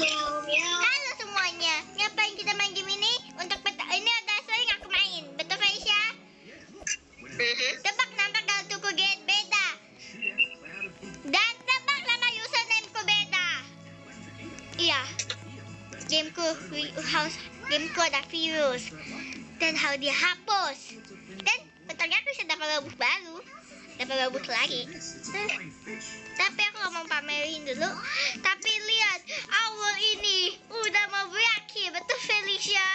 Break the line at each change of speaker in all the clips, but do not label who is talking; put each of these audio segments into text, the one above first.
Halo semuanya, ngapain kita main game ini? Untuk ini ada sering aku main, betul Faisya? Tebak nama kartuku beda. Dan tebak nama usernameku beda. Iya, gameku ada virus. Dan harus dihapus. Dan bentarnya aku bisa dapat robot baru. Dapat robot lagi. Tapi aku nggak mau pamerin dulu. Tapi lihat, awal ini udah mau berakhir, betul Felicia?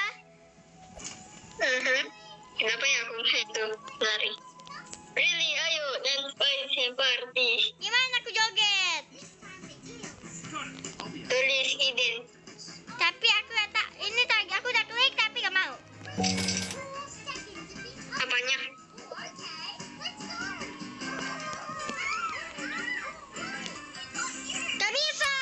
Kenapa ya aku itu lari? Really, ayo dance party.
Gimana aku joget?
Tulis Eden.
Tapi aku ini tadi aku udah klik tapi gak mau.
Apanya?
Gak bisa.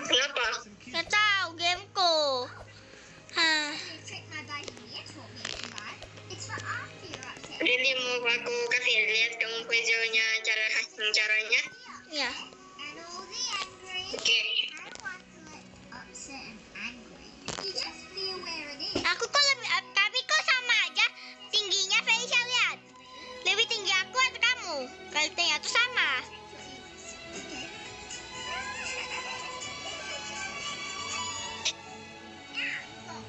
Kenapa?
Gak tahu gameku.
Really, mau aku kasih lihat kamu videonya caranya?
Iya.
Oke.
Aku kok lebih, tapi kok sama aja tingginya Faisal, lihat. Lebih tinggi aku atau kamu? Kalau tinggi itu sama.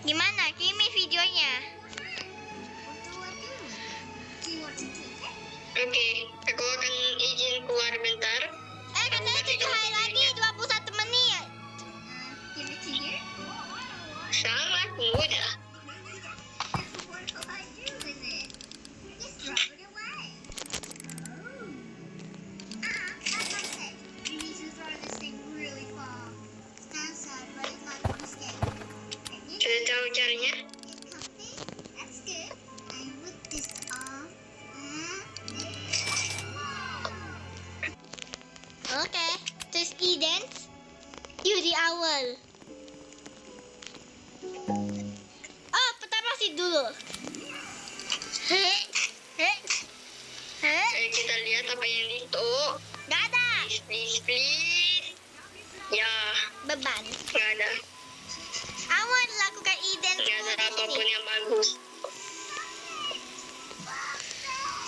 Gimana Kimi videonya?
Oke, aku akan izin keluar bentar.
Katanya 7 hari lagi 21 menit.
Sangat mudah. Sudah tahu caranya?
Oke, terus Eden, you di awal. Oh, pertama sih dulu.
Ayo kita lihat apa yang itu.
Gak ada.
Please. Ya,
Beban.
nggak ada.
Awal lakukan Eden
Nggak ada
di
apapun
sini.
yang bagus.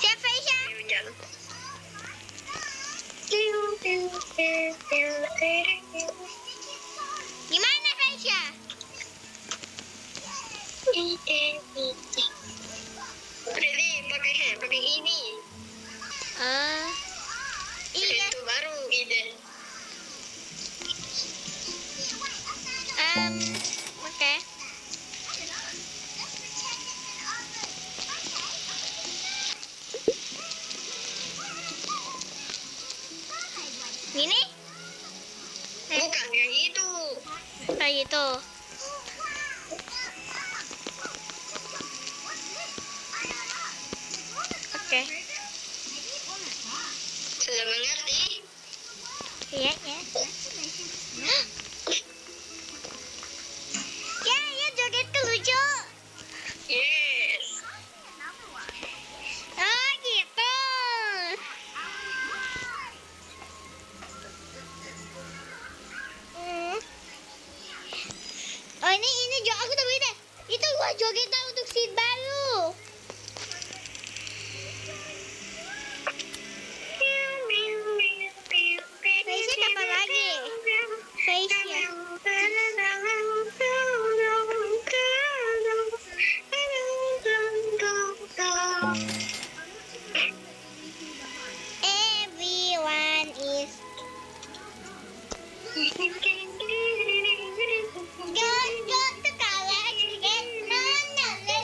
Siap Faisya?
Ayo jalan.
Gimana Faisya?
Really, pakai ini.
Iya.
Itu baru ide.
Oke. Ini?
Bukan kayak itu.
Kayak gitu. Oke.
Sudah mengerti?
Iya, ya. Ya, jogetku lucu.
Yes.
Oh, gitu. Oh, ini aku udah beli deh. Itu gua jogetan untuk seat baru. Faisya kapan lagi? Faisya. Everyone is go to college, get none.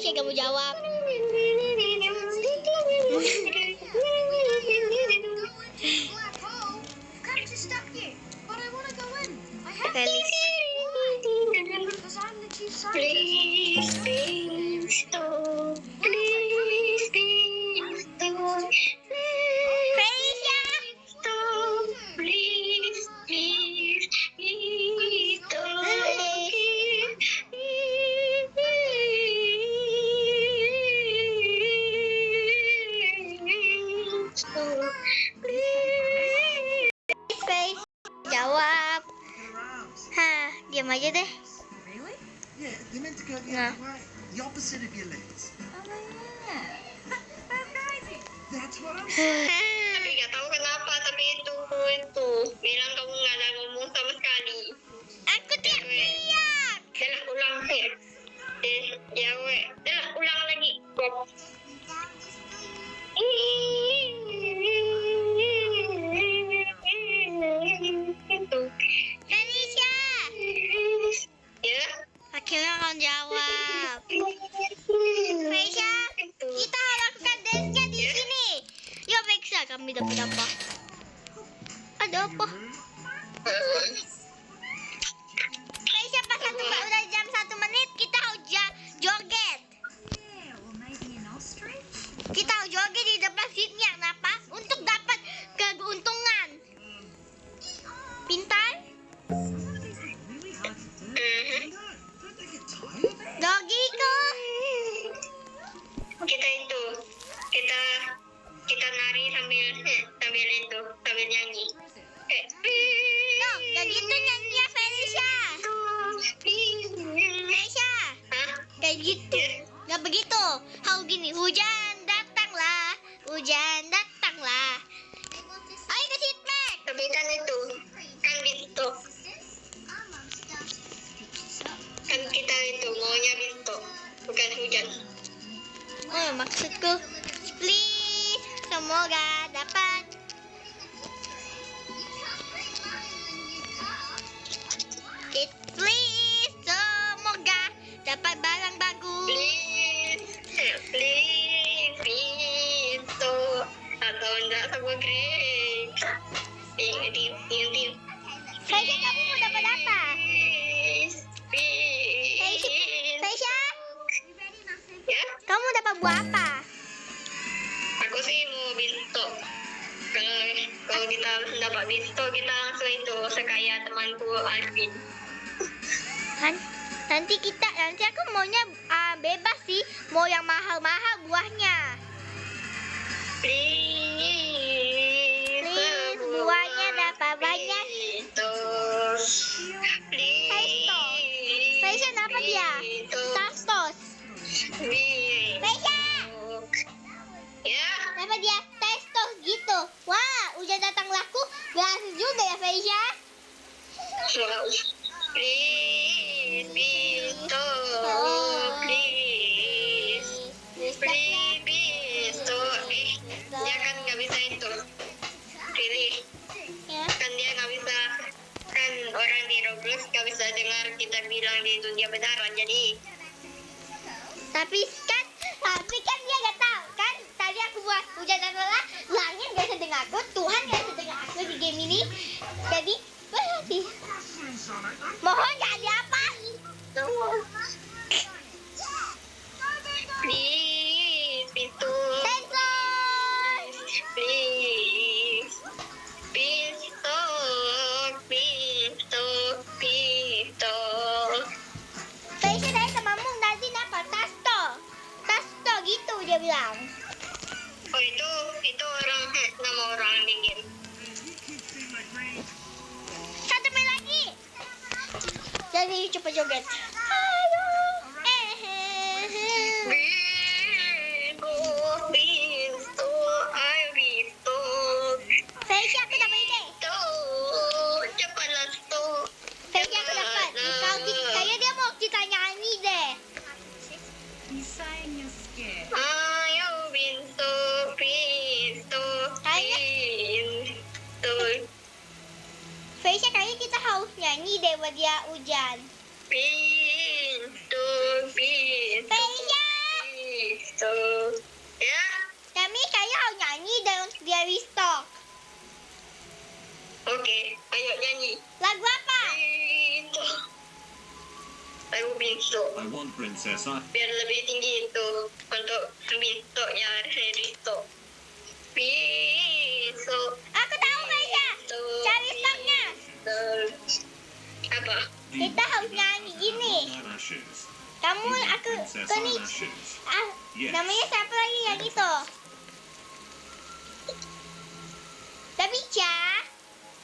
Feisha gak mau jawab.
Please, please, stop. Please, please, stop.
Feisha!
Stop. Please, please, please, stop. Stop. Please.
Feisha jawab. Hah, diam aja deh.
Really? Yeah, they're meant to go the
Yeah.
other way. The opposite of your legs.
Oh, yeah. That's crazy.
That's what I'm
Tapi gak tahu kenapa, tapi itu bilang kamu nggak ada ngomong sama sekali.
Aku teriak-teriak.
Dah ulang ya. Ya we, dah ulang lagi. Bob.
Feisha!
Ya.
Akhirnya kau jawab. Feisha, kita lakukan dance-nya di sini. Yuk, Feisha, kami dapat apa? Ada apa? Feisha, pas udah jam 1 menit, kita harus joget.
Yeah, or maybe an ostrich?
Kita harus joget di depan seatnya. Kenapa? Untuk dapat keuntungan. Pintar?
really hard to do.
Mhm.
No, don't they get tired?
Dogiku.
Kita itu, kita nari sambil nyanyi.
No, gak gitu nyanyinya Felicia. Felicia,
Hah?
kayak gitu. Gak begitu. How gini, hujan datanglah, hujan datanglah. Ayo ke seat back.
Tapi kan itu, kan bintu. Kan kita itu maunya bintu, bukan hujan.
Oh, maksudku, please, semoga dapat. Please, semoga dapat barang bagus.
Please, bintu. Atau enggak sama Greg. Tim.
Felicia, kamu mau dapat apa?
Please.
Felicia,
Ya,
kamu dapat buah apa?
aku sih mau bintu. Kalau kita dapat bintu, kita langsung itu sekaya temanku Alvin.
Kan nanti aku maunya bebas sih, mau yang mahal-mahal buahnya.
Please,
buahnya dapat banyak. Felicia, kenapa dia? Tastos. Felicia,
Ya,
kenapa dia testos gitu? Wah, udah datang laku, berhasil juga ya Felicia.
please, bintu, please, bintu. Dia kan nggak bisa itu. Pilih.
Ya.
Kan dia nggak bisa, kan orang di Roblox nggak bisa dengar kita bilang di dunia beneran, jadi
Tapi kan dia nggak tahu kan. Tadi aku buat hujan adalah langit nggak bisa dengar aku, Tuhan nggak bisa dengar aku di game ini. Jadi berarti mohon jangan diapa.
please, bintu,
Sensor.
please, bintu, bintu.
Felicia dari temanmu nanti apa? Tasto gitu dia bilang.
Oh itu nama orang di game.
Satu menit lagi. Jadi coba joget. Ayo.
Bintu, ayo bintu.
Felicia, aku dapat ide.
Cepatlah tuh.
Felicia, aku dapat. Kayaknya dia mau kita nyanyi deh.
He's saying you're scared.
Ayo bintu, bintu, bintu,
Felicia, kayaknya kita harus nyanyi deh buat dia hujan.
bintu, bintu.
Felicia,
Binto. Ya,
Kami kayak mau nyanyi dan dia restock.
oke. Ayo nyanyi.
Lagu apa?
Binto. Lagu Binto.
I want Princess I.
Biar lebih tinggi itu untuk Bintonya Rito. Binto.
Aku tahu Faisya. Cari stoknya.
Apa?
Kita harus nyanyi gini.
Eyelashes.
Kamu aku
Princess
Koni.
eyelashes.
Ah,
Yes.
namanya siapa lagi yang itu? Tapi Ca,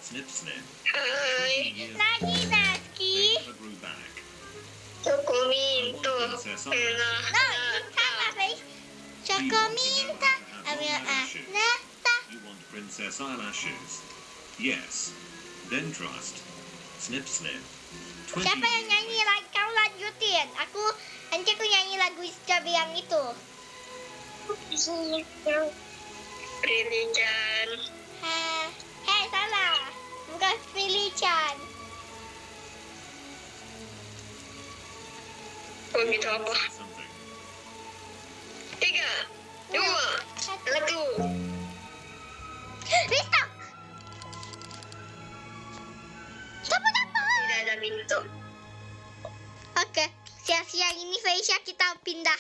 Snip snip.
Hai.
lagi Naski.
Never grew back.
Toko Minto.
No, sama Fais. Choco minta. Ambil nata.
You want princess eyelashes? Yes. Then trust. Snip snip. 20
Siapa yang nyanyi lagi? Kau lanjutin. Nanti aku nyanyi lagu cabai yang itu.
Prilijan.
Hei, salah. Bukan Pilih Chan.
Oh, gitu apa?
something.
3, 2, 1.
Restock. Dapat.
Tidak ada Minto.
Oke, siang-siang ini Faisya kita pindah.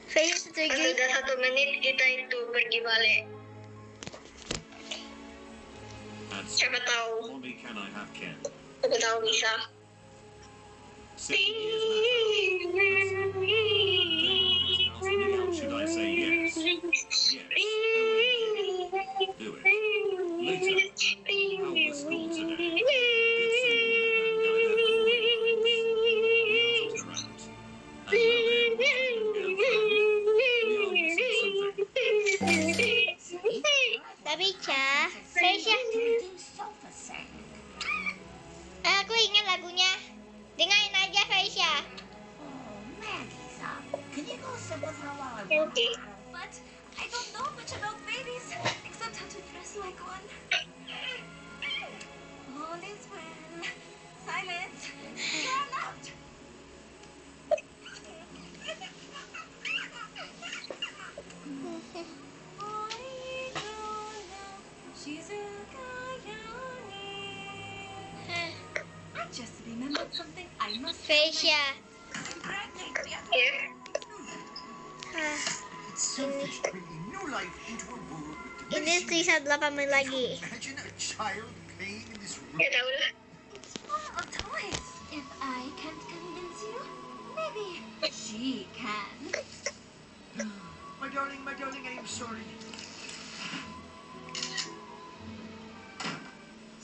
Faisya
Kalau
setuju.
sudah 1 menit kita itu pergi balik.
And
Siapa tahu?
Mommy, can I have Ken?
Siapa tahu bisa.
6 years now. Should I say yes? Yes. Do it. Later. How was school today? Did someone live and guide
Tapi Ca, Faisya,
Sofa set.
aku ingat lagunya. Dengarin aja Faisya.
Oh, Maggie's up. Can you go sit with her while I walk
Okay.
her? But I don't know much about babies, except how to dress like one. All is well. Silence. You're out. I just remembered something I must
Faisya.
Ya.
It's selfish bringing new life into a world with
Ini sisa 8 menit lagi.
Imagine a child playing in this room.
Ya tahu lah.
It's full of toys. If I can't convince you, maybe she can.
My darling, I am sorry.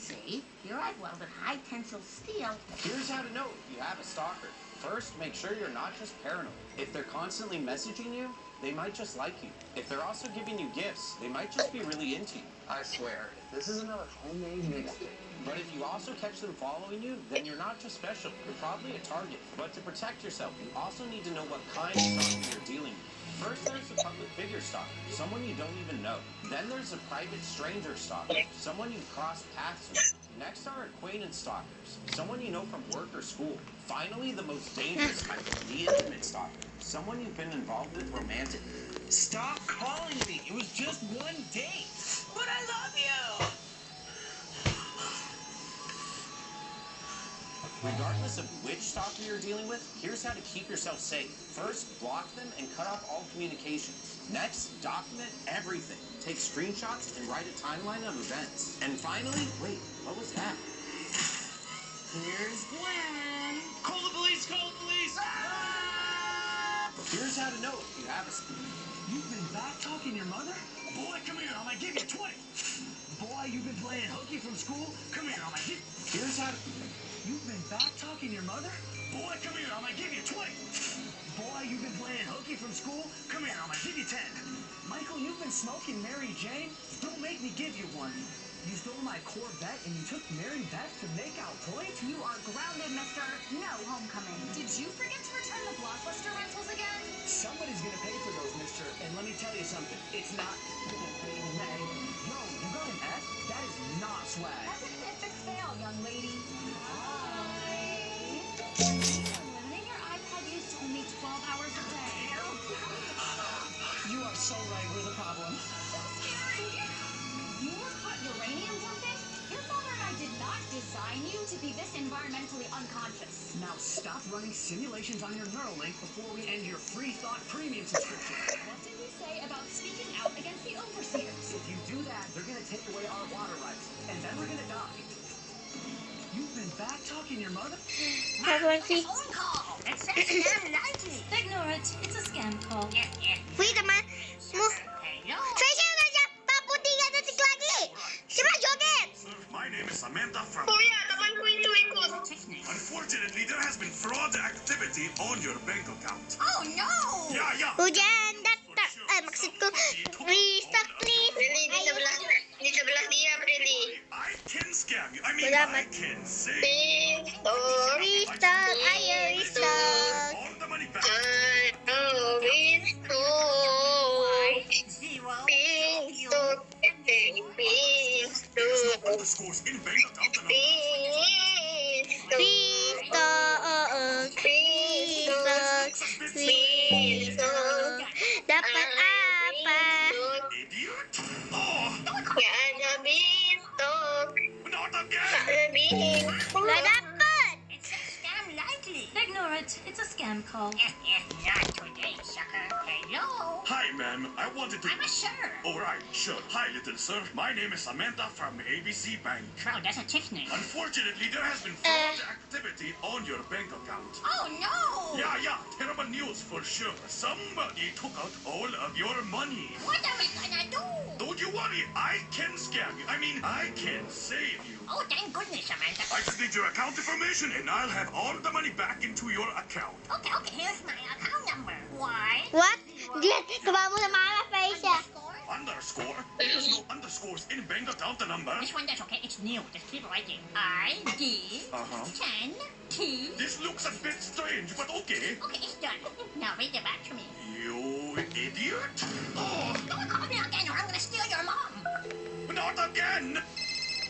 See, here I've welded high tensile steel.
Here's how to know if you have a stalker. First, make sure you're not just paranoid. If they're constantly messaging you, they might just like you. If they're also giving you gifts, they might just be really into you. I swear, this is another homemade mixtape. But if you also catch them following you, then you're not just special. You're probably a target. But to protect yourself, you also need to know what kind of stalker you're dealing with. First, there's a public figure stalker, someone you don't even know. Then there's a private stranger stalker, someone you cross paths with. Next are acquaintance stalkers, someone you know from work or school. Finally, the most dangerous type, the intimate stalker, someone you've been involved with romantically.
Stop calling me. It was just one date. But I love you.
Regardless of which stalker you're dealing with, here's how to keep yourself safe. First, block them and cut off all communications. Next, document everything. Take screenshots and write a timeline of events. And finally, wait, what was that?
Here's Gwen. Call the police. Call the police.
Here's how to know if you have a...
You've been back talking your mother? Boy, come here. I'm gonna give you 20. Boy, you've been playing hooky from school? Come here. I'm gonna give...
Here's how to...
You've been back talking your mother? Boy, come here. I'm gonna give you 20. Boy, you've been playing hooky from school? Come here. I'm gonna give you 10. Michael, you've been smoking Mary Jane? Don't make me give you one. You stole my Corvette and you took Mary Beth to make out points?
You are grounded, mister. No homecoming. Did you forget to return the Blockbuster rentals again?
Somebody's gonna pay for those, mister. And let me tell you something. It's not... Yo, you got an F? That is not swag.
That's an epic fail, young lady.
Eliminating your iPad
so right, we're the problem.
So scary. You put uranium something? Your father and I did not design you to be this environmentally unconscious.
Now stop running simulations on your Neuralink before we end your free thought premium subscription.
What did we say about speaking out against the overseers?
If you do that, they're gonna take away our water rights, and then we're gonna die. You've been back talking your mother?
Frequency.
Phone call. It says scam likely.
Ignore it. It's a scam call.
Wait naman. Mo.
Hello.
Facial na siya. Paputingan na si Clacky. Siya joget.
My name is Samantha from...
Kuya, taman ko ito ikot.
Unfortunately, there has been fraud activity on your bank account.
Oh no.
Yeah.
Hujan datang. Maksud ko. Restock please.
Really, di sebelah dia, really.
I can scam you. I mean,
Salamat.
I can say...
Restock.
Restock. Ayo restock.
All the money back.
Restock.
Zero.
Restock.
There's no underscores in bank account number.
Restock. Restock. Dapat apa?
Idiot. Oh, not again.
Gak dapat.
It's a scam likely.
Ignore it. It's a scam call.
Not today, sucker. Hello.
Hi, ma'am. I wanted to...
I'm a sir.
All right, sure. Hi, little sir. My name is Samantha from ABC Bank.
Oh, that's a Tiffany.
Unfortunately, there has been fraud activity on your bank account.
Oh no.
Yeah. Terrible news for sure. Somebody took out all of your money.
What are we gonna do?
Don't you worry. I can scam you. I mean, I can save you.
Oh, thank goodness, Samantha.
I just need your account information, and I'll have all the money back into your account.
Okay, here's my account number. Why?
What? Diyan, gawa mo na mga face siya.
Underscore? There's no underscores in bank account number.
This one, that's okay. It's new. Just keep it right there. ID 10 T.
This looks a bit strange, but okay.
Okay, it's done. Now read it back to me.
You idiot. Oh,
Don't call me again or I'm gonna steal your mom.
not again.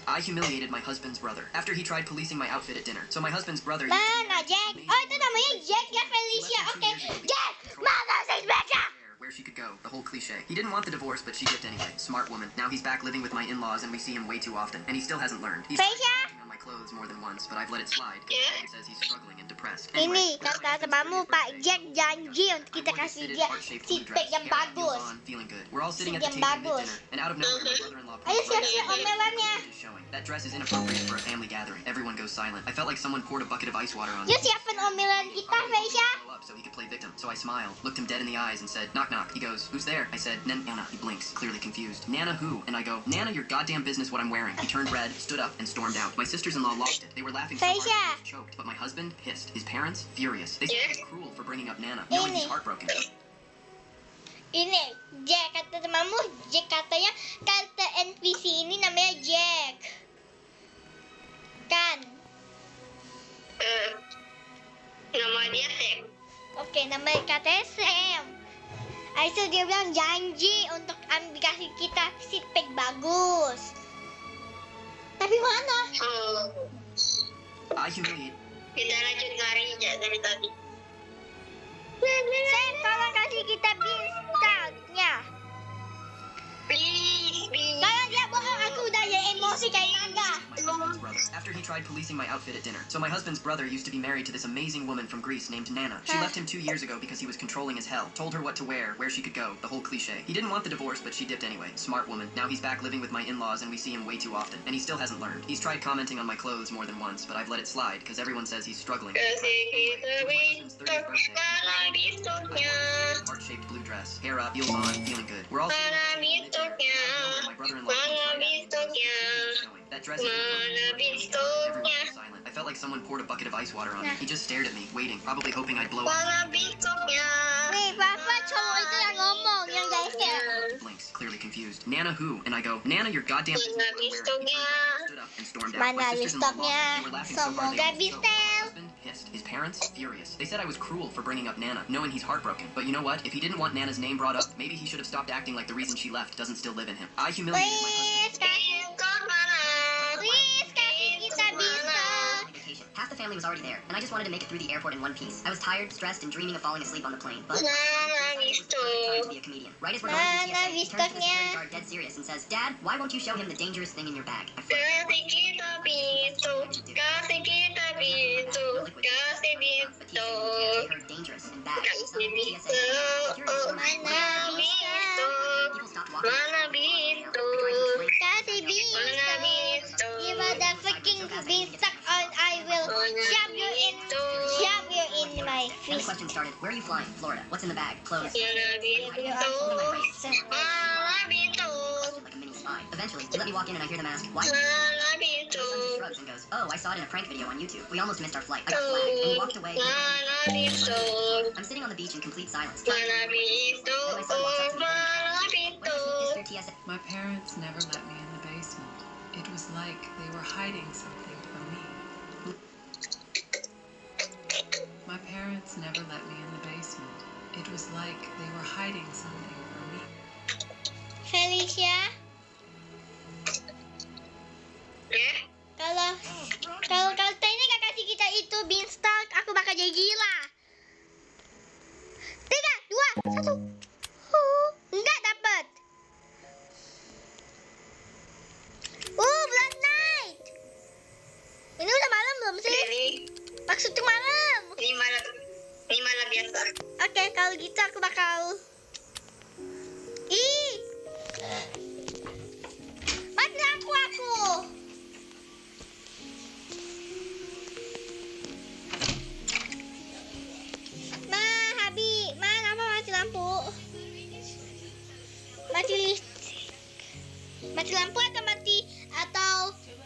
I humiliated my husband's brother after he tried policing my outfit at dinner. So my husband's brother...
Mana, Jack? Oh, ito naman yung Jack Felicia. Okay, Jack! Mana, sa Becca!
where she could go, the whole cliche. He didn't want the divorce, but she dipped anyway. Smart woman. Now he's back living with my in-laws, and we see him way too often. And he still hasn't learned. He's
Faisal?
on my clothes more than once, but I've let it slide because
Yeah.
he says he's struggling and depressed.
Ini, kata mo Pak Jack janji untuk kita kasih dia feedback yang bagus.
Feeling good. We're all sitting at the
Yang
table at
bagus.
dinner, and out of nowhere, my brother-in-law
Ayo
pulls my
siap-siap omelannya.
is showing. That dress is inappropriate for a family gathering. Everyone goes silent. I felt like someone poured a bucket of ice water on
Yuk
me.
siapin omelan kita, Faisal.
Up so he could play victim. So I smiled, looked him dead in the eyes, and said, "Knock, knock." He goes, "Who's there?" I said, "Nana." He blinks, clearly confused. "Nana who?" And I go, "Nana, your goddamn business what I'm wearing." He turned red, stood up, and stormed out. My sisters-in-law lost it. They were laughing so hard
Faisal.
they almost choked. But my husband, pissed. His parents, furious. They said I was cruel for bringing up Nana, knowing he's
Ini.
heartbroken.
Ini, Jack, kata temanmu, Jack katanya karakter NPC ini namanya Jack. Kan?
Nama dia Sam.
Oke, nama katanya Sam. Aisyah dia bilang janji untuk ambil kasih kita feedback bagus. Tapi mana?
I humiliate.
Kita lanjut ngari aja dari tadi.
Sam, tolong kasih kita discount-nya.
Please.
Kalau dia bohong, aku udah ya emosi kayak naga.
My husband's brother. After he tried policing my outfit at dinner. So my husband's brother used to be married to this amazing woman from Greece named Nana. She left him 2 years ago because he was controlling as hell. Told her what to wear, where she could go, the whole cliche. He didn't want the divorce, but she dipped anyway. Smart woman. Now he's back living with my in-laws, and we see him way too often. And he still hasn't learned. He's tried commenting on my clothes more than once, but I've let it slide because everyone says he's struggling.
Kasih kita
Anyway, took my husband's 30th birthday.
Mana besoknya.
Heart-shaped blue dress, hair up, heels on, feeling good. We're all sitting
Mana
at the table at dinner.
besoknya.
My brother-in-law comes
Mana
right at me and goes,
besoknya.
showing. That dress is
Mana
Everyone
besoknya.
was silent. I felt like someone poured a bucket of ice water on me. He just stared at me, waiting, probably hoping I'd blow up.
Mana besoknya.
Nih, Papa cowok itu yang ngomong, yang gesek.
Blinks, clearly confused. Nana who? And I go, Nana, your goddamn business
Mana
what I'm wearing. He
besoknya.
stood up and stormed out.
Mana
My sisters-in-law lost
listoknya?
it. They were laughing so hard they
Semoga
almost choked.
bisa.
My husband, pissed. His parents, furious. They said I was cruel for bringing up Nana, knowing he's heartbroken. But you know what? If he didn't want Nana's name brought up, maybe he should have stopped acting like the reason she left doesn't still live in him. I humiliated my husband.
Please kasih,
Besok mana.
please kasih kita bisa.
Vacation. Half the family was already there, and I just wanted to make it through the airport in one piece. I was tired, stressed, and dreaming of falling asleep on the plane. But
Mana visto.
To be a comedian. Right as we're going through TSA, he turns to the security guard dead serious and says, "Dad, why won't you show him the dangerous thing in your bag?" I froze.
Kasih kita visto. Kasih kita visto. Kasih
But TSA
visto.
they heard dangerous and bad.
Kasih visto.
Mana
Visto.
People stopped walking.
Mana visto.
Kasih
Mana visto.
If the freaking beanstalk on, I will shove you in my
Then the
face.
question started, where are you flying? Florida. What's in the bag? Clothes.
Mana visto. Mana visto.
Like a mini spy. Eventually, they let me walk in and I hear them ask, why?
Mana
My
visto.
son just shrugs and goes, oh, I saw it in a prank video on YouTube. We almost missed our flight. I got flagged. And he walked away.
Mana visto.
I'm sitting on the beach in complete silence.
Mana visto.
Then my son walks up to me.
Mana
When
visto.
I sneaked through TSA.
My parents never let me in the basement. It was like they were hiding something from me. My parents never let me in the basement. It was like they were hiding something from me.
Felicia,
Ya.
kalau ini gak kasih kita itu beanstalk, aku bakal jadi gila. 3, 2, 1. Enggak dapat. Blood night. Ini udah malam belum sih?
Ini
Maksudnya malam.
ini malah biasa.
Oke, kalau gitu aku bakal. Ih, mati lampu aku. Habi, kenapa mati lampu? Mati lampu atau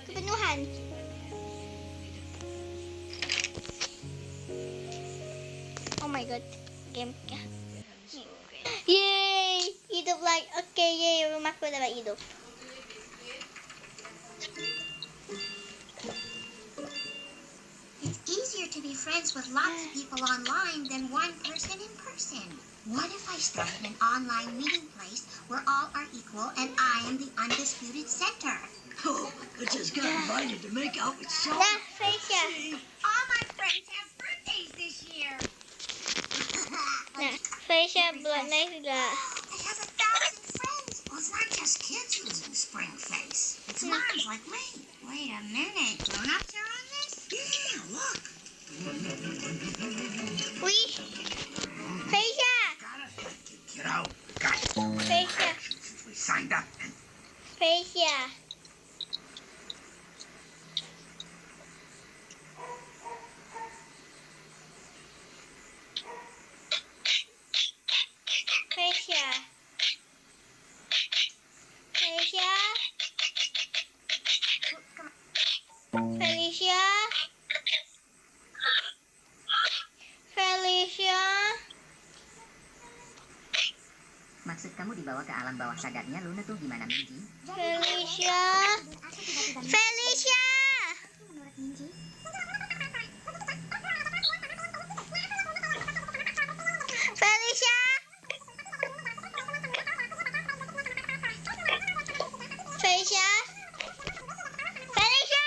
kepenuhan? Oh my god, game. Yeay, hidup lagi. Oke, yeay, rumahku udah hidup.
It's easier to be friends with lots of people online than one person in person. What if I start an online meeting place where all are equal and I am the undisputed center?
Oh, I just got invited to make out with Sean.
Nah, Feisha.
All my friends have birthdays this year.
Nah, Feisha Blood Night juga.
I have 1,000 friends. Well, it's not just kids losing spring face. It's moms like me. Wait a minute. Grown-ups are on this? Yeah, look.
Wih, Feisha.
Get out. Got
Feisha.
we signed up.
Feisha. Feisha. Feisha. Felicia. Felicia.
Maksud kamu dibawa ke alam bawah sadarnya Luna tuh gimana, Minji?
Felicia. Felicia.
Menurut Minji,
Felicia. Felicia. Felicia.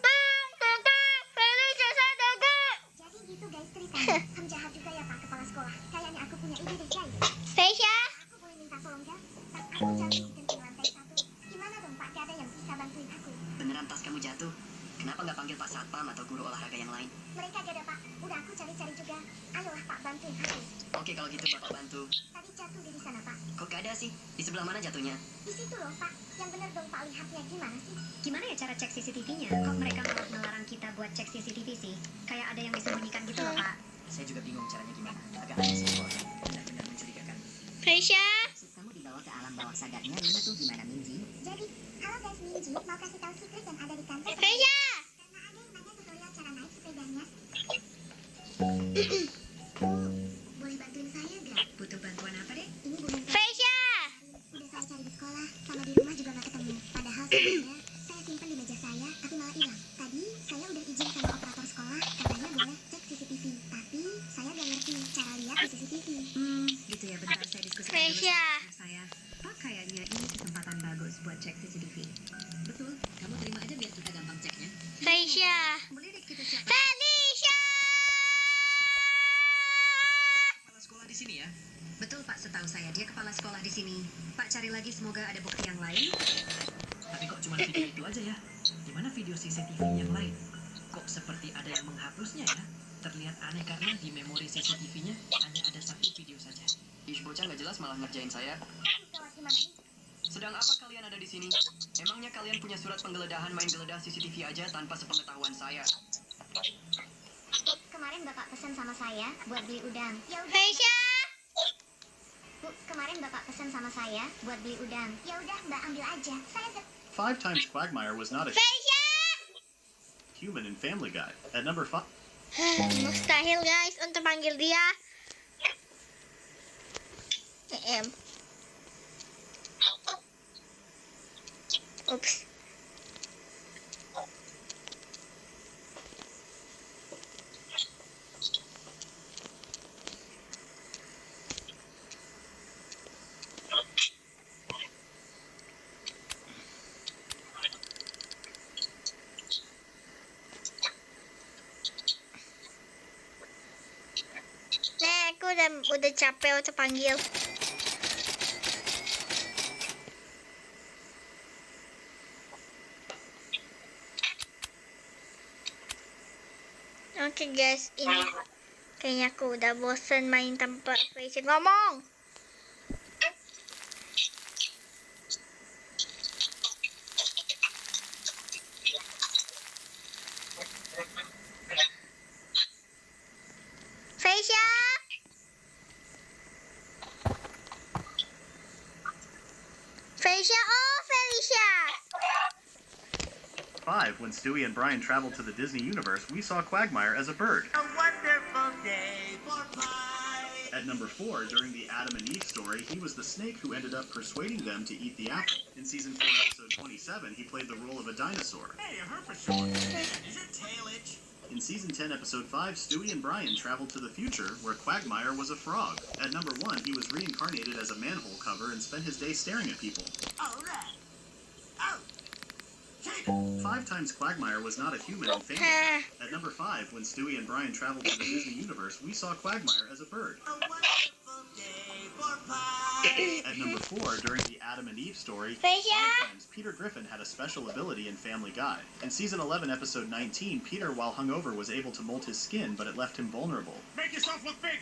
Bang, tunggu. Felicia sadar gak?
jadi gitu guys ceritanya. Jahat juga ya Pak Kepala Sekolah. Kayaknya aku punya ide deh guys.
Felicia.
Aku boleh minta tolong gak? Tas aku jatuh dan di lantai 1. Gimana dong Pak? Gak ada yang bisa bantuin aku.
Beneran tas kamu jatuh? Kenapa nggak panggil Pak Satpam atau guru olahraga yang lain?
Mereka gak ada Pak. Udah aku cari-cari juga. Ayolah Pak bantuin aku.
Oke, kalau gitu Bapak bantu.
Tadi jatuh di sana Pak.
Kok gak ada sih? Di sebelah mana jatuhnya?
Di situ loh Pak. Yang bener dong Pak lihatnya gimana sih?
Gimana ya cara cek CCTV-nya? Kok mereka malah melarang kita buat cek CCTV sih? Kayak ada yang disembunyikan gitu loh, Pak.
Saya juga bingung caranya gimana. Agak aneh sih, Bos. Benar-benar mencurigakan.
Felicia.
Maksud kamu dibawa ke alam bawah sadarnya Luna tuh gimana, Minji?
Jadi, halo guys Minji, mau kasih tahu secret yang ada di kantor.
Felicia.
Karena ada yang nanya tutorial cara naik sepedanya. Boleh bantuin saya gak?
Butuh bantuan apa deh?
Ini bukan
Felicia.
udah saya cari di sekolah, sama di rumah juga gak ketemu. Padahal sebenarnya saya simpan di meja saya, tapi malah hilang. Tadi saya udah izin sama operator sekolah, katanya boleh cek CCTV. Tapi saya gak ngerti cara lihat di CCTV.
Gitu ya, bentar saya diskusikan dulu
Felicia.
sama saya. Pak, kayaknya ini kesempatan bagus buat cek CCTV.
Betul, kamu terima aja biar kita gampang ceknya.
Felicia.
Boleh deh kita cek.
Felicia.
Kepala sekolah di sini ya?
Betul, Pak. sekolah di sini. Pak cari lagi, semoga ada bukti yang lain.
Tapi kok cuma video itu aja ya? Gimana video CCTV yang lain? Kok seperti ada yang menghapusnya ya? Terlihat aneh karena di memori CCTV-nya hanya ada satu video saja.
Ih, bocah nggak jelas malah ngerjain saya. Sedang apa kalian ada di sini? Emangnya kalian punya surat penggeledahan main geledah CCTV aja tanpa sepengetahuan saya?
Kemarin Bapak pesan sama saya buat beli udang. Ya udah.
Faisya.
Bu, kemarin Bapak pesan sama saya buat beli udang. Ya udah, Mbak ambil aja. Saya
5 times Quagmire was not a
Faisya.
human in Family Guy. At number 5.
Mustahil guys untuk panggil dia. Oops. Aku udah capek untuk panggil. Oke guys, ini kayaknya aku udah bosen main tanpa Faisya ngomong. Faisya. Faisya, oh Felicia.
5. When Stewie and Brian traveled to the Disney universe, we saw Quagmire as a bird.
A wonderful day for pie.
At number 4, during the Adam and Eve story, he was the snake who ended up persuading them to eat the apple. In season 4, episode 27, he played the role of a dinosaur.
Hey, a Herpeshaw. Is your tail itch?
In season 10, episode 5, Stewie and Brian traveled to the future, where Quagmire was a frog. At number 1, he was reincarnated as a manhole cover and spent his day staring at people.
All right. Oh.
5 times Quagmire was not a human in Family Guy. At number 5, when Stewie and Brian traveled to the Disney universe, we saw Quagmire as a bird.
A wonderful day for pie.
At number 4, during the Adam and Eve story,
Faisya.
5 times Peter Griffin had a special ability in Family Guy. In season 11, episode 19, Peter, while hungover, was able to molt his skin, but it left him vulnerable.
Make yourself look big.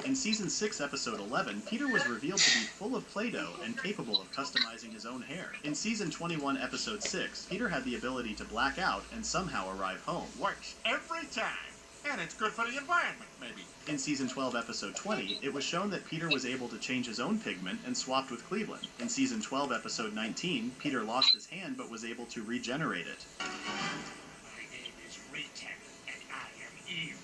In season 6, episode 11, Peter was revealed to be full of Play-Doh and capable of customizing his own hair. In season 21, episode 6, Peter had the ability to black out and somehow arrive home.
Works every time. And it's good for the environment, maybe.
In season 12, episode 20, it was shown that Peter was able to change his own pigment and swapped with Cleveland. In season 12, episode 19, Peter lost his hand but was able to regenerate it.
My name is Raytech, and I am evil.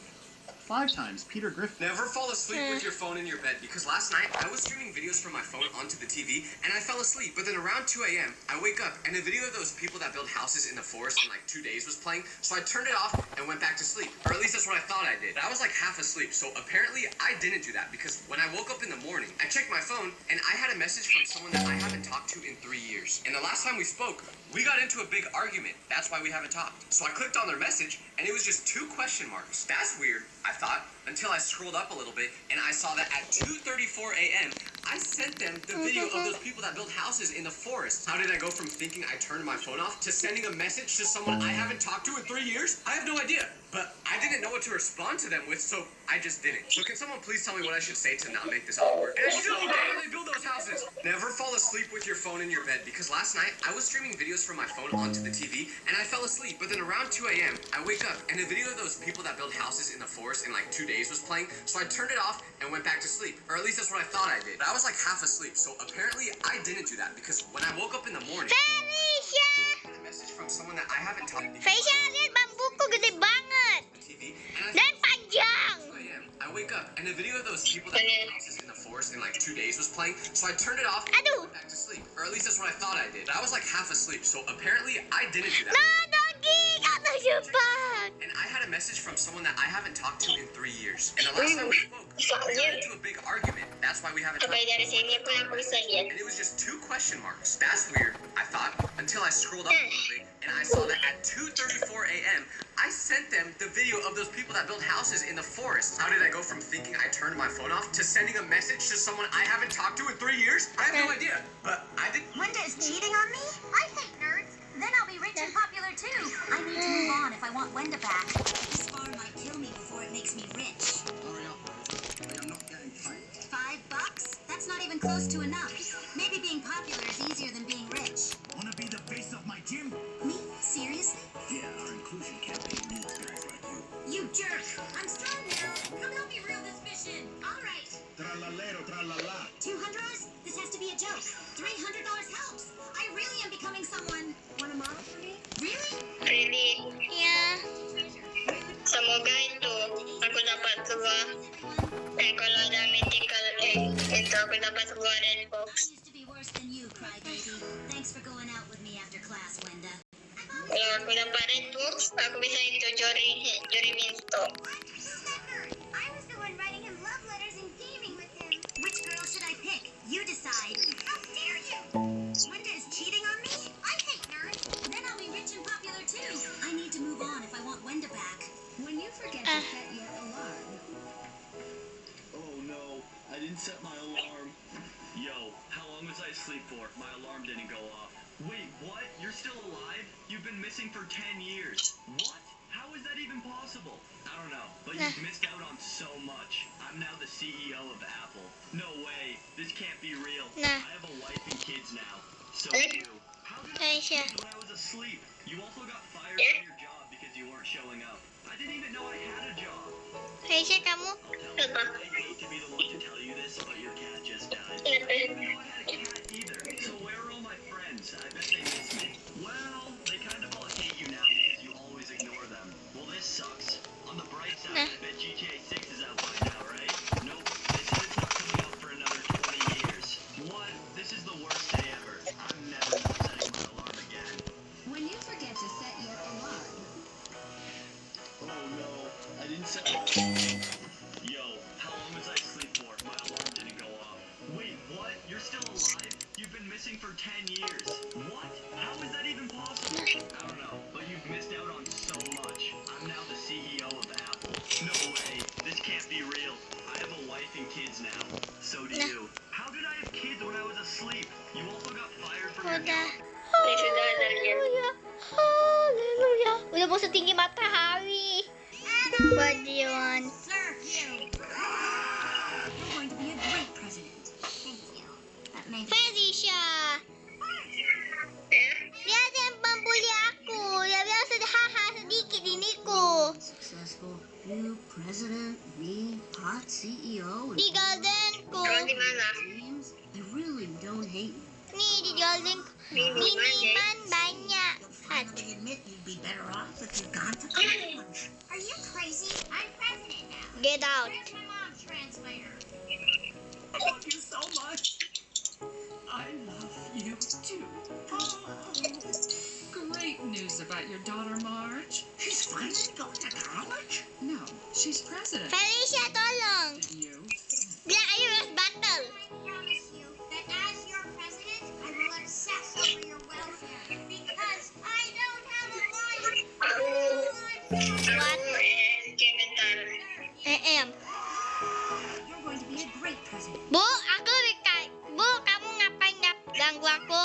5 times Peter Griffin.
Never fall asleep with your phone in your bed, because last night I was streaming videos from my phone onto the TV and I fell asleep. But then around 2 a.m. I wake up and a video of those people that build houses in the forest in like 2 days was playing, so I turned it off and went back to sleep. Or at least that's what I thought I did. But I was like half asleep, so apparently I didn't do that, because when I woke up in the morning, I checked my phone and I had a message from someone that I haven't talked to in 3 years. And the last time we spoke, we got into a big argument. That's why we haven't talked. So I clicked on their message and it was just 2 question marks. That's weird, I thought, until I scrolled up a little bit and I saw that at 2:34 a.m. I sent them the video of those people that build houses in the forest. How did I go from thinking I turned my phone off to sending a message to someone I haven't talked to in 3 years? I have no idea. But I didn't know what to respond to them with, so I just didn't. So can someone please tell me what I should say to not make this awkward? And I still don't know how they build those houses. Never fall asleep with your phone in your bed, because last night I was streaming videos from my phone onto the TV and I fell asleep. But then around 2 a.m. I wake up and a video of those people that build houses in the forest in like 2 days was playing, so I turned it off and went back to sleep. Or at least that's what I thought I did. But I was like half asleep, so apparently I didn't do that, because when I woke up in the morning,
Felicia.
I had a message from someone that I haven't talked to.
Faisya, lihat bambuku gede banget. Dan panjang.
I wake up and a video of those people that build houses in the forest in like 2 days was playing, so I turned it off and went back to sleep. Or at least that's what I thought I did. But I was like half asleep, so apparently I didn't do that.
No, Doggy, kata cepat.
And I had a message from someone that I haven't talked to in 3 years. And the last time we spoke, we got into a big argument. That's why we haven't talked. And it was just 2 question marks. That's weird, I thought, until I scrolled up a little bit and I saw that at 2:34 a.m.
I sent them the video of those people that built houses in the forest. How did I go from thinking I turned my phone off to sending a message to someone I haven't talked to in 3 years? I have no idea. But I did.
Wenda is cheating on me? I hate nerds. Then I'll be rich and popular too. I need to move on if I want Wenda back. This farm might kill me before it makes me rich.
Hurry up. I'm not getting paid.
$5? That's not even close to enough. Maybe being popular is easier than being rich.
Wanna be the face of my gym?
Me? Seriously?
Yeah, our inclusion campaign needs guys like you.
You jerk! I'm strong now. Come help me reel this mission. All right.
Tralalero, tralala.
$200? This has to be a joke. $300 helps. I really am becoming someone. Want a model for me? Really?
Really?
Yeah.
Semoga itu aku dapat sebuah kalau ada medical itu aku dapat sebuah red box.
Used to be worse than you, crybaby. Thanks for going out with me after class, Wenda.
Kalau aku dapat red box, aku bisa itu juri minto.
I was the one writing him love letters and gaming with him. Which girl should I pick? You decide. How dare you! Wenda is cheating on me? I hate nerds. Then I'll be rich and popular too. I need to move on if I want Wenda back.
When you forget to set your alarm.
Oh no, I didn't set my alarm. Yo, how long was I asleep for? My alarm didn't go off. Wait, what? You're still alive? You've been missing for 10 years. What? How is that even possible? I don't know, but you've missed out on so much. I'm now the CEO of Apple. No way. This can't be real. I have a wife and kids now. So do you. How did I get when I was asleep? You also got fired from your job because you weren't showing up. I didn't even know I had a job.
Aisyah, kamu?
I hate to be the one to tell you this, but your cat just died. I didn't know I had a cat either. So where are all my friends? I bet they miss me. Well, they kind of all hate you now because you always ignore them. Well, this sucks. On the bright side, I bet GTA 6 is out by now, right? Nope. They said it's not coming out for another 20 years. What? This is the worst day ever. I'm never not setting my alarm again.
When you forget to set your alarm.
Oh no, I didn't set my alarm. Yo, how long was I asleep for? My alarm didn't go off. Wait, what? You're still alive? You've been missing for 10 years. What? How is that even possible? I don't know, but you've missed out on so much. I'm now the CEO of Apple. No way. This can't be real. I have a wife and kids now. So do you. How did I have kids when I was asleep? You also got fired from your job.
Haleluya. Haleluya. Udah mau setinggi matahari. What do you want?
Serve you. You're going to be a great president. Thank you. That made
Felicia. Dia ada yang membuli aku. Dia bilang haha sedikit diniku.
Successful new president, me, hot CEO, and
Di Goldenku.
teams. I really don't hate you.
Nih di Goldenku. Miniman banyak.
finally admit you'd be better off if you'd gone to college. Are you crazy? I'm president now.
Get out.
Where's my mom's translator?
I love you so much. I love you too. Great news about your daughter, Marge.
She's finally going to college?
No, she's president.
Felicia, tolong.
You?
Bilang ayo let's battle.
I promise you that as your president, I will obsess over your welfare because I don't have a life.
What?
You're going to be a great president.
Bu, aku Bu, kamu ngapain ganggu aku?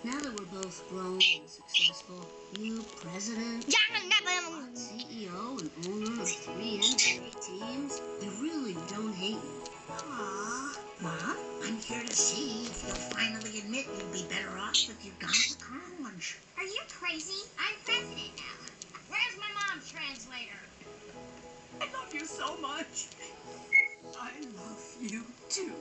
Now that we're both grown and successful, new president, CEO and owner of 3 NBA teams, I really don't hate you.
Aww. Mom, I'm here to see if you'll finally admit you'd be better off if you'd gone to college. Are you crazy? I'm president now. Where's my mom's translator?
I love you so much. I love you too.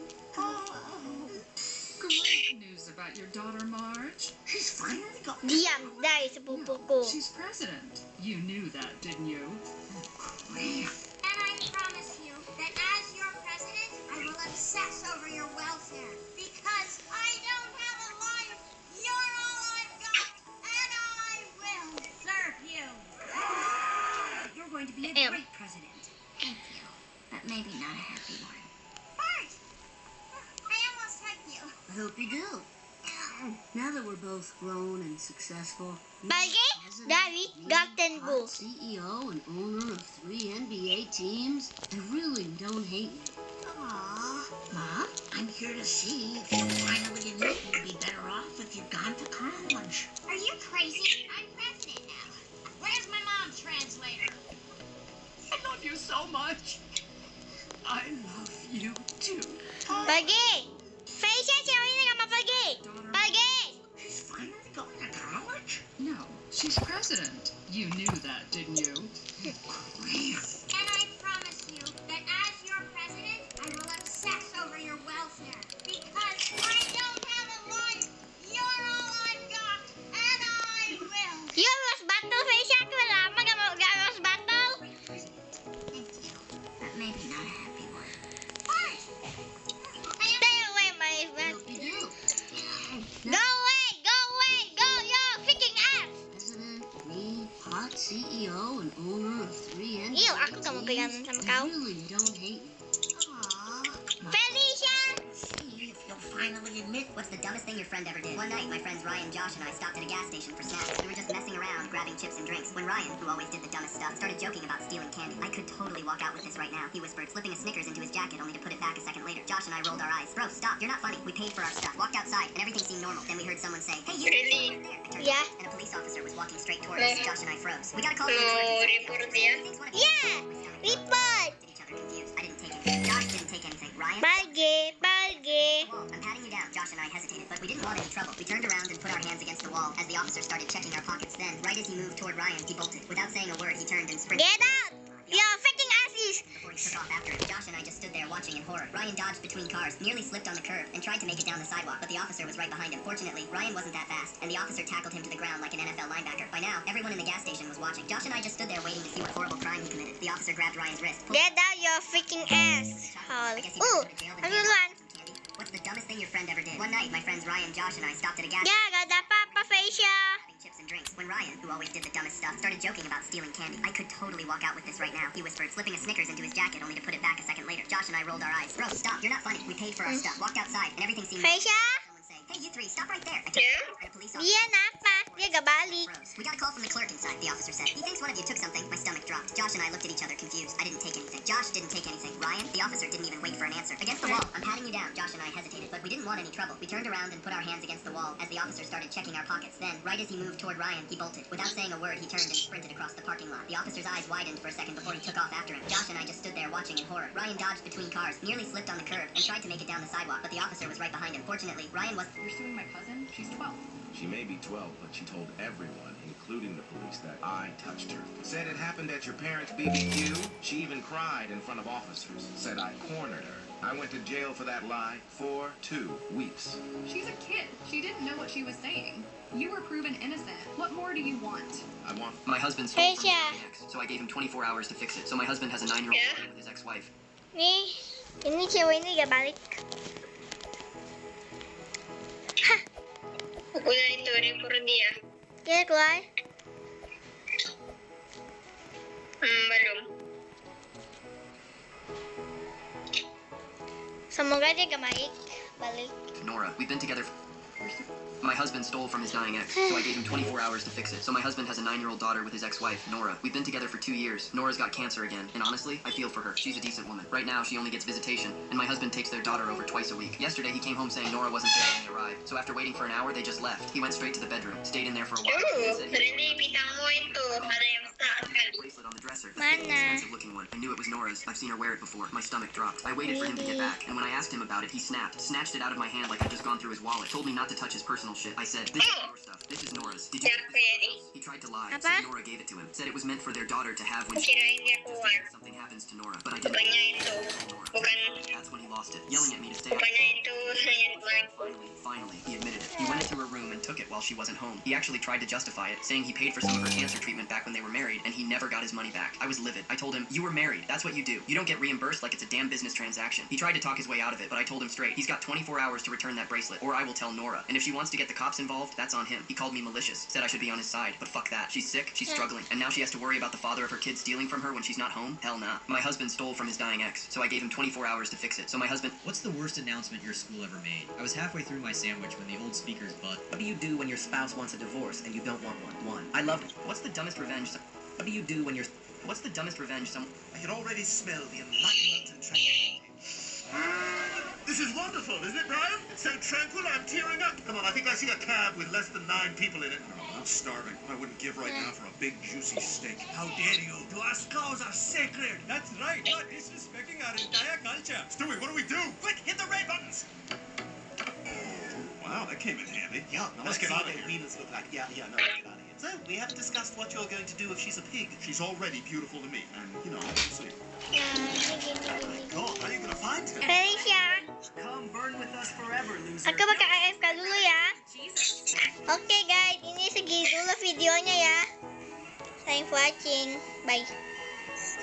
Great news about your daughter, Marge.
She's finally got.
Diam, dari sepupuku.
She's president. You knew that, didn't you?
And I promise you that as your president, I will obsess over your welfare because I don't have a life. You're all I've got, and I will serve you. You're going to be a great president. Thank you, but maybe not a happy one. Bart! I almost hugged you.
I hope you do. Now that we're both grown and successful,
Bagi dari Gothenburg.
CEO and owner of 3 NBA teams, I really don't hate you.
Aw, Mom, I'm here to see if you'll finally admit you'd be better off if you'd gone to college.
Are you crazy? I'm president now. Where's my mom's translator?
I love you so much. I love you too.
Pergi. Faisha cewek ini nggak mau pergi. Pergi.
She's finally going to college?
No, she's president. You knew that, didn't you?
And I promise you that as your president, I will obsess over your welfare. Because I don't have a life. You're all I've got. And I will.
You harus battle Faisha. Aku udah lama gak harus battle.
Thank you. But maybe not a happy one.
Stay away, my friend. Go away. Go away. Go your freaking ass.
President, me, hot CEO and owner of 3 NBA
Ew, aku gak mau pegangan
teams,
sama
I
kau.
really don't hate you.
Felicia.
See if you'll finally admit
What's the dumbest thing your friend ever did? One night, my friends Ryan, Josh, and I stopped at a gas station for snacks. We were just messing around, grabbing chips and drinks, when Ryan, who always did the dumbest stuff, started joking about stealing candy. I could totally walk out with this right now, he whispered, slipping a Snickers into his jacket only to put it back a second later. Josh and I rolled our eyes. Bro, stop, you're not funny. We paid for our stuff, walked outside, and everything seemed normal. Then we heard someone say, hey, you
Really?
over there. I turned
Yeah.
around, and a police officer was walking straight toward us. Josh and I froze. We gotta call the
No,
insurance.
report dia.
Yeah. Report.
Each other confused. I didn't take anything. Josh didn't take anything. Ryan?
Pergi. Pergi.
Wall. I'm patting you down. Josh and I hesitated, but we didn't want any trouble. We turned around and put our hands against the wall as the officer started checking our pockets. Then, right as he moved toward Ryan, he bolted. Without saying a word, he turned and sprinted.
Get out. You're freaking asses.
Before he took off after him, Josh and I just stood there watching in horror. Ryan dodged between cars, nearly slipped on the curb, and tried to make it down the sidewalk, but the officer was right behind him. Fortunately, Ryan wasn't that fast, and the officer tackled him to the ground like an NFL linebacker. By now, everyone in the gas station was watching. Josh and I just stood there waiting to see what horrible crime he committed. The officer grabbed Ryan's wrist. pulled
Get out your freaking ass. Holy. Ooh, I'm duluan.
What's the dumbest thing your friend ever did? One night, my friends Ryan, Josh, and I stopped at a gas
Ya, gak ada apa-apa, Faisha.
having chips and drinks when Ryan, who always did the dumbest stuff, started joking about stealing candy. I could totally walk out with this right now, he whispered, slipping a Snickers into his jacket only to put it back a second later. Josh and I rolled our eyes. Bro, stop, you're not funny. We paid for our stuff, walked outside, and everything seemed
Faisha?
Someone saying, hey, you three, stop right there. I turned around, and a police officer
Dia napa? Dia gak balik.
froze. We got a call from the clerk inside, the officer said. He thinks one of you took something. My stomach dropped. Josh and I looked at each other confused. I didn't take anything. Josh didn't take anything. Ryan? The officer didn't even wait for an answer. Against the wall. I'm patting you down. Josh and I hesitated, but we didn't want any trouble. We turned around and put our hands against the wall as the officer started checking our pockets. Then, right as he moved toward Ryan, he bolted. Without saying a word, he turned and sprinted across the parking lot. The officer's eyes widened for a second before he took off after him. Josh and I just stood there watching in horror. Ryan dodged between cars, nearly slipped on the curb, and tried to make it down the sidewalk, but the officer was right behind him. Fortunately, Ryan was...
You're suing my cousin? She's 12.
She may be 12, but she told everyone, including the police, that I touched her. Said it happened at your parents' BBQ. She even cried in front of officers. Said I cornered her. I went to jail for that lie for 2 weeks.
She's a kid. She didn't know what she was saying. You were proven innocent. What more do you want?
I want...
My husband stole from his
Faisha.
ex, so I gave him 24 hours to fix it. So my husband has a 9-year-old daughter with his ex-wife.
Nih, ini cewek ini gak balik.
Udah itu report dia.
Dia keluar.
Belum.
Semoga dia gak balik.
Nora, we've been together. My husband stole from his dying ex, so I gave him 24 hours to fix it. So my husband has a 9-year-old daughter with his ex-wife, Nora. We've been together for 2 years. Nora's got cancer again, and honestly, I feel for her. She's a decent woman. Right now, she only gets visitation, and my husband takes their daughter over twice a week. Yesterday, he came home saying Nora wasn't there when he arrived. So after waiting for an hour, they just left. He went straight to the bedroom, stayed in there for a while, and said he
Jadi bintang mo itu ada yang saat kali.
bracelet on the dresser. The thick, expensive-looking one. I knew it was Nora's. I've seen her wear it before. My stomach dropped. I waited for him to get back, and when I asked him about it, he snapped, snatched it out of my hand like I'd just gone through his wallet. Told me not to touch his personal shit. I said, this is your stuff. This is Nora's. Did you? He tried to lie. Said Nora gave it to him. Said it was meant for their daughter to have when
Kirain dia keluar.
something happens to Nora. But I didn't.
Rupanya itu bukan.
That's when he lost it, yelling at me to stay.
Rupanya itu hanya bangku.
Finally, he admitted it. He went into her room and took it while she wasn't home. He actually tried to justify it, saying he paid for some of her cancer treatment back when they were married, and he he never got his money back. I was livid. I told him, you were married. That's what you do. You don't get reimbursed like it's a damn business transaction. He tried to talk his way out of it, but I told him straight. He's got 24 hours to return that bracelet, or I will tell Nora. And if she wants to get the cops involved, that's on him. He called me malicious, said I should be on his side, but fuck that. She's sick, she's struggling, and now she has to worry about the father of her kid stealing from her when she's not home? Hell nah. My husband stole from his dying ex, so I gave him 24 hours to fix it. So my husband...
What's the worst announcement your school ever made? I was halfway through my sandwich when the old speakers buzzed. What do you do when your spouse wants a divorce and you don't want one? I loved it.
What's the dumbest revenge... What do you do when you're... What's the dumbest revenge some...
I can already smell the enlightenment and tranquility. This is wonderful, isn't it, Brian? It's so tranquil, I'm tearing up. Come on, I think I see a cab with less than 9 people in it.
Oh, I'm starving. I wouldn't give right now for a big, juicy steak.
How dare you? Our cows are sacred. That's right. You're disrespecting our entire culture.
Stewie, what do we do?
Quick, hit the red buttons.
Wow, that came in handy.
Yeah, now
Let's get
see
out of
what
here.
wheels look like. Yeah, no, let's get out of here. So, we haven't discussed what you're going to do if she's a pig.
She's already beautiful to me, and, you know, we'll see. God, how are you gonna find her?
Felicia,
Come burn with us forever, loser.
aku magka-AFK dulu ya. Okay guys, ini segi dulu videonya ya. Thanks for watching. Bye.